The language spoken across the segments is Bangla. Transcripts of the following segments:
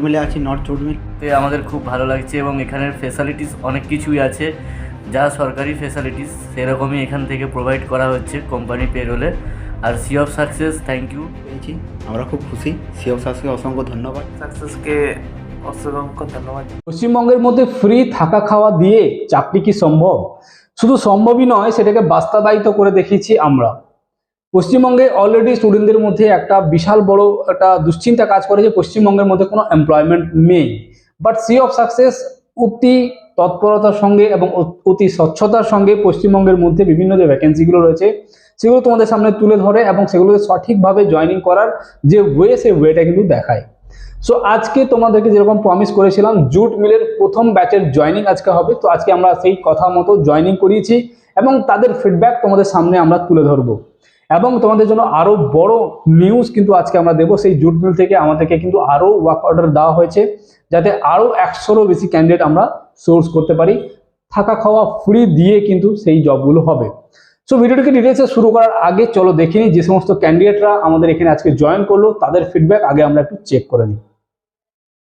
মিলে আছি নর্থ জুট মিল। আমাদের খুব ভালো লাগছে এবং এখানের ফেসিলিটিস অনেক কিছুই আছে, যা সরকারি ফেসিলিটিস সেরকমই এখান থেকে প্রোভাইড করা হচ্ছে কোম্পানি পেরোলে। আর sea of success thank you পেয়েছি, আমরা খুব খুশি। সি অফ সাকসেসকে অসংখ্য ধন্যবাদ। সাকসেসকে অসংখ্য ধন্যবাদ। পশ্চিমবঙ্গের মধ্যে ফ্রি থাকা খাওয়া দিয়ে চাকরি কি সম্ভব? শুধু সম্ভবই নয়, সেটাকে বাস্তবায়িত করে দেখিয়েছি আমরা। পশ্চিমবঙ্গে অলরেডি স্টুডেন্টদের মধ্যে একটা বিশাল বড় একটা দুশ্চিন্তা কাজ করে যে পশ্চিমবঙ্গের মধ্যে কোনো এমপ্লয়মেন্ট নেই। বাট সি অফ সাকসেস অতি তৎপরতার সঙ্গে এবং অতি স্বচ্ছতার সঙ্গে পশ্চিমবঙ্গের মধ্যে বিভিন্ন যে ভ্যাকেন্সিগুলো রয়েছে সেগুলো তোমাদের সামনে তুলে ধরে এবং সেগুলোকে সঠিকভাবে জয়েনিং করার যে সেই ওয়েটা কিন্তু দেখায়। সো আজকে তোমাদেরকে যেরকম প্রমিস করেছিলাম, জুট মিলের প্রথম ব্যাচের জয়েনিং আজকে হবে। তো আজকে আমরা সেই কথা মতো জয়েনিং করিয়েছি এবং তাদের ফিডব্যাক তোমাদের সামনে আমরা তুলে ধরবো। এবং তোমাদের জন্য আরো বড় নিউজ কিন্তু আজকে আমরা দেবো। সেই জুট মিল থেকে আমাদেরকে কিন্তু আরো ওয়ার্ক অর্ডার দেওয়া হয়েছে, যাতে আরো 100-এরও বেশি ক্যান্ডিডেট আমরা সোর্স করতে পারি। থাকা খাওয়া ফ্রি দিয়ে কিন্তু সেই জবগুলো হবে। সো ভিডিওটিকে ডিটেলসে শুরু করার আগে চলো দেখে নিই যে সমস্ত ক্যান্ডিডেটরা আমাদের এখানে আজকে জয়েন করলো তাদের ফিডব্যাক আগে আমরা একটু চেক করে নিই।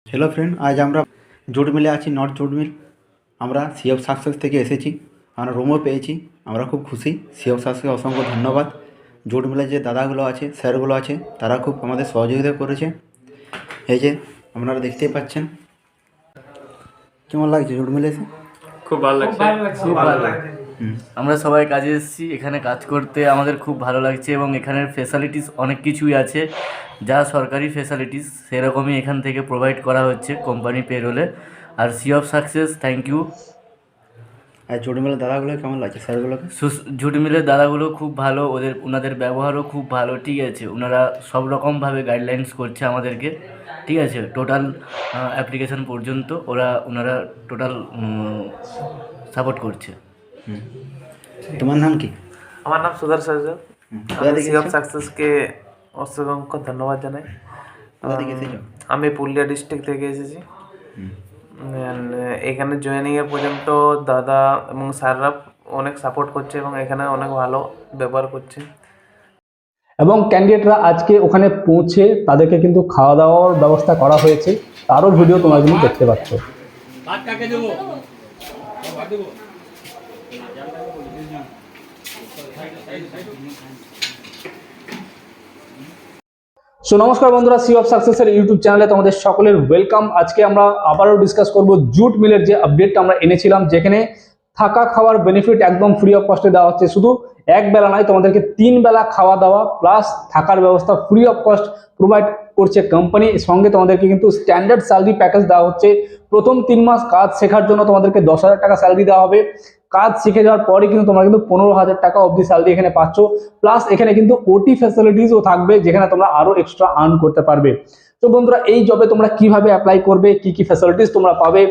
হ্যালো ফ্রেন্ড, আজ আমরা জুট মিলে আছি নর্থ জুট মিল। আমরা সি অফ সাকসেস থেকে এসেছি, আমরা রুমও পেয়েছি, আমরা খুব খুশি। সি অফ সাকসেসকে অসংখ্য ধন্যবাদ। জুট মিলের যে দাদাগুলো আছে, স্যারগুলো আছে, তারা খুব আমাদের সহযোগিতা করেছে। এই যে আপনারা দেখতেই পাচ্ছেন। কেমন লাগছে জুট মিলে এসে? খুব ভালো লাগছে। খুব ভালো। আমরা সবাই কাজে এসেছি এখানে কাজ করতে, আমাদের খুব ভালো লাগছে এবং এখানের ফেসিলিটিস অনেক কিছুই আছে, যা সরকারি ফেসিলিটিস সেরকমই এখান থেকে প্রোভাইড করা হচ্ছে কোম্পানি পেরোলে। আর sea of success thank you. আর জুট মিলের দাদাগুলো কেমন লাগছে স্যারগুলোকে? জুট মিলের দাদাগুলো খুব ভালো, ওনাদের ব্যবহারও খুব ভালো, ঠিক আছে। ওনারা সব রকমভাবে গাইডলাইন্স করছে আমাদেরকে, ঠিক আছে। টোটাল অ্যাপ্লিকেশন পর্যন্ত ওনারা টোটাল সাপোর্ট করছে। তোমার নাম কি? আমার নাম সুধার সরকার। কোথা থেকে সি অফ এসেছো? সাকসেসকে অসংখ্য ধন্যবাদ জানাই। কোথা থেকে এসেছো? আমি পুরুলিয়া ডিস্ট্রিক্ট থেকে এসেছি। এখানে জয়েনিংয়ের পর্যন্ত দাদা এবং স্যাররা অনেক সাপোর্ট করছে এবং এখানে অনেক ভালো ব্যবহার করছে। এবং ক্যান্ডিডেটরা আজকে ওখানে পৌঁছে তাদেরকে কিন্তু খাওয়া দাওয়ার ব্যবস্থা করা হয়েছে, তারও ভিডিও তোমরা কিন্তু দেখতে পাচ্ছ। সো নমস্কার বন্ধুরা, সি অফ সাকসেসের ইউটিউব চ্যানেলে তোমাদের সকলের ওয়েলকাম। আজকে আমরা আবারও ডিসকাস করব জুট মিলের যে আপডেটটা আমরা এনেছিলাম, যেখানে থাকা খাওয়ার বেনিফিট একদম ফ্রি অফ কস্টে দেওয়া হচ্ছে। শুধু এক বেলা নয়, তোমাদেরকে 3 বেলা খাওয়া দাওয়া প্লাস থাকার ব্যবস্থা ফ্রি অফ কস্ট প্রোভাইড করছে কোম্পানি। সঙ্গে তোমাদেরকে কিন্তু স্ট্যান্ডার্ড স্যালারি প্যাকেজ দেওয়া হচ্ছে। প্রথম 3 মাস কাজ শেখার জন্য তোমাদেরকে 10,000 টাকা স্যালারি দেওয়া হবে। কাজ শিখে যাওয়ার পরে কিন্তু তোমরা কিন্তু 15,000 টাকা অবধি স্যালারি এখানে পাচ্ছ। প্লাস এখানে কিন্তু ওটি ফ্যাসিলিটিসও থাকবে, যেখানে তোমরা আরো এক্সট্রা আর্ন করতে পারবে। তো বন্ধুরা, এই জবে তোমরা কিভাবে অ্যাপ্লাই করবে, কি কি ফ্যাসিলিটিস তোমরা পাবে,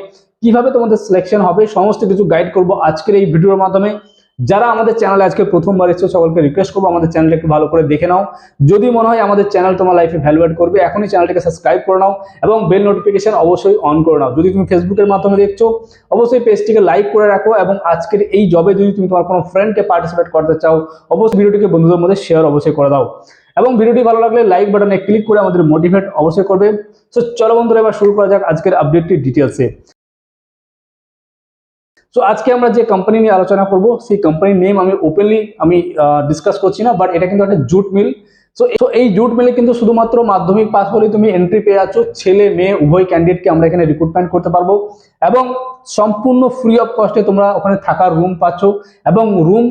কিভাবে তোমাদের সিলেকশন হবে, সমস্ত কিছু গাইড করব আজকের এই ভিডিওর মাধ্যমে। যারা আমাদের চ্যানেলে আজকে প্রথমবার এসেছো সকলকে রিকোয়েস্ট করবো আমাদের চ্যানেলটা একটু ভালো করে দেখে নাও। যদি মনে হয় আমাদের চ্যানেল তোমার লাইফে ভ্যালু অ্যাড করবে, এখনই চ্যানেলটাকে সাবস্ক্রাইব করে নাও এবং বেল নোটিফিকেশন অবশ্যই অন করে নাও। যদি তুমি ফেসবুকের মাধ্যমে দেখছো, অবশ্যই পেজটিকে লাইক করে রাখো এবং আজকের এই জবে যদি তুমি তোমার কোনো ফ্রেন্ডকে পার্টিসিপেট করতে চাও, অবশ্যই ভিডিওটিকে বন্ধুদের মধ্যে শেয়ার অবশ্যই করে দাও এবং ভিডিওটি ভালো লাগলে লাইক বাটনে ক্লিক করে আমাদের মোটিভেট অবশ্যই করবে। তো চলো বন্ধুরা, এবার শুরু করা যাক আজকের আপডেটটি ডিটেলসে। তো আজকে আমরা যে কোম্পানি নিয়ে আলোচনা করব, সেই কোম্পানির নেম আমি ওপেনলি ডিসকাস করছি না, বাট এটা কিন্তু একটা জুট মিল। সো এই জুট মিলে কিন্তু শুধুমাত্র মাধ্যমিক পাস হলে তুমি এন্ট্রি পেয়ে যাচ্ছ। ছেলে মেয়ে উভয় ক্যান্ডিডেটকে আমরা এখানে রিক্রুটমেন্ট করতে পারবো এবং সম্পূর্ণ ফ্রি অফ কস্টে তোমরা ওখানে থাকার রুম পাচ্ছ। এবং রুম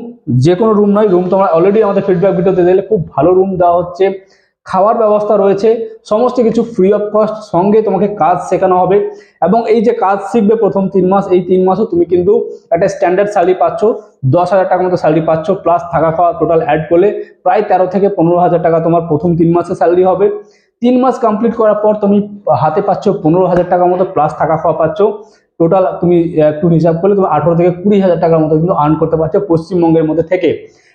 যে কোনো রুম নয়, রুম তোমরা অলরেডি আমাদের ফিডব্যাক ভিডিওতে দিলে খুব ভালো রুম দেওয়া হচ্ছে, খাওয়ার ব্যবস্থা রয়েছে, সমস্ত কিছু ফ্রি অফ কস্ট। সঙ্গে তোমাকে কাজ শেখানো হবে এবং এই যে কাজ শিখবে প্রথম 3 মাস, এই 3 মাসও তুমি কিন্তু একটা স্ট্যান্ডার্ড স্যালারি পাচ্ছ। 10,000 টাকার মতো স্যালারি পাচ্ছ, প্লাস থাকা খাওয়া টোটাল অ্যাড করলে প্রায় 13 থেকে 15,000 টাকা তোমার প্রথম 3 মাসের স্যালারি হবে। 3 মাস কমপ্লিট করার পর তুমি হাতে পাচ্ছ 15,000 টাকার মতো, প্লাস থাকা খাওয়া পাচ্ছ। টোটাল তুমি একটু হিসাব করলে তুমি 18 থেকে 20,000 টাকার মতো কিন্তু আর্ন করতে পারছো পশ্চিমবঙ্গের মধ্যে থেকে।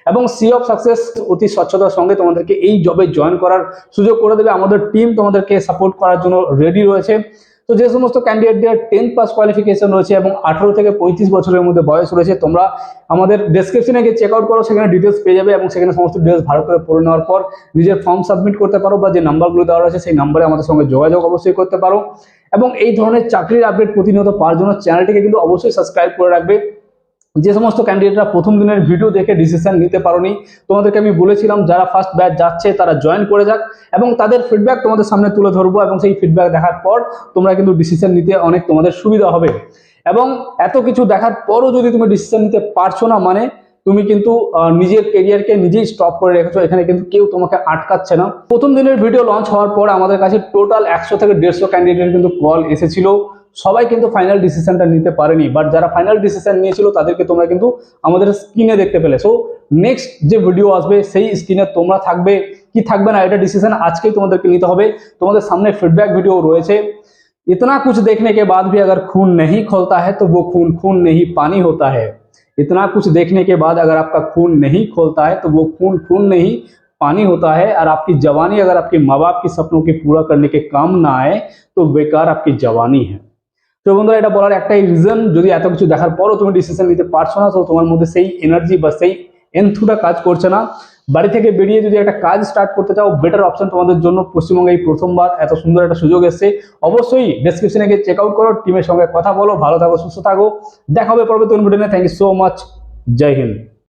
এবং সি অফ সাকসেস অতি স্বচ্ছতার সঙ্গে তোমাদেরকে এই জবে জয়েন করার সুযোগ করে দেবে। আমাদের টিম তোমাদেরকে সাপোর্ট করার জন্য রেডি রয়েছে। তো যে সমস্ত ক্যান্ডিডেটদের 10th পাস কোয়ালিফিকেশন রয়েছে এবং 18 থেকে 35 বছরের মধ্যে বয়স রয়েছে, তোমরা আমাদের ডেসক্রিপশনে গিয়ে চেক আউট করো, সেখানে ডিটেলস পেয়ে যাবে এবং সেখানে সমস্ত ডিটেলস ভালো করে পড়ে নেওয়ার পর নিজের ফর্ম সাবমিট করতে পারো, বা যে নাম্বারগুলো দেওয়া রয়েছে সেই নাম্বারে আমাদের সঙ্গে যোগাযোগ অবশ্যই করতে পারো। এবং এই ধরনের চাকরির আপডেট প্রতিনিয়ত পাওয়ার জন্য চ্যানেলটিকে কিন্তু অবশ্যই সাবস্ক্রাইব করে রাখবে। যে সমস্ত ক্যান্ডিডেটরা প্রথম দিনের ভিডিও দেখে ডিসিশন নিতে পারোনি, তোমাদেরকে আমি বলেছিলাম যারা ফার্স্ট ব্যাচ যাচ্ছে তারা জয়েন করে যাক এবং তাদের ফিডব্যাক তোমাদের সামনে তুলে ধরবো, এবং সেই ফিডব্যাক দেখার পর তোমরা কিন্তু ডিসিশন নিতে অনেক তোমাদের সুবিধা হবে। এবং এত কিছু দেখার পরও যদি তুমি ডিসিশন নিতে পারছো না, মানে তুমি কিন্তু নিজের কেরিয়ারকে নিজেই স্টপ করে রেখেছো, এখানে কিন্তু কেউ তোমাকে আটকাচ্ছে না। প্রথম দিনের ভিডিও লঞ্চ হওয়ার পর আমাদের কাছে টোটাল 100 থেকে 150 ক্যান্ডিডেট কিন্তু কল এসেছিল, সবাই কিন্তু ফাইনাল ডিসিশনটা নিতে পারেনি, বাট যারা ফাইনাল ডিসিশন নিয়েছিল তাদেরকে তোমরা কিন্তু আমাদের স্ক্রিনে দেখতে পেলে। সো নেক্সট যে ভিডিও আসবে সেই স্ক্রিনে তোমরা থাকবে কি থাকবে না, এটা ডিসিশন আজকেই তোমাদেরকে নিতে হবে। তোমাদের সামনে ফিডব্যাক ভিডিও রয়েছে। इतना कुछ देखने के बाद भी अगर खून नहीं खौलता है तो वो खून खून नहीं पानी होता है। इतना कुछ देखने के बाद अगर आपका खून नहीं खोलता है तो वो खून खून नहीं पानी होता है। और आपकी जवानी अगर आपके माँ बाप के सपनों के पूरा करने के काम ना आए तो बेकार आपकी जवानी है। তো বন্ধুরা, এটা বলার একটাই রিজন, যদি এত কিছু দেখার পরও তুমি ডিসিশন নিতে পারছো না, তো তোমার মধ্যে সেই এনার্জি বা সেই এনথুটা কাজ করছে না। বাড়ি থেকে বেরিয়ে যদি একটা কাজ স্টার্ট করতে চাও, বেটার অপশন তোমাদের জন্য পশ্চিমবঙ্গে এই প্রথমবার এত সুন্দর একটা সুযোগ এসেছে। অবশ্যই ডেসক্রিপশনে গিয়ে চেক আউট করো, টিমের সঙ্গে কথা বলো। ভালো থাকো, সুস্থ থাকো, দেখা হবে পরবর্তী ভিডিওতে। Thank you so much, Jai Hind.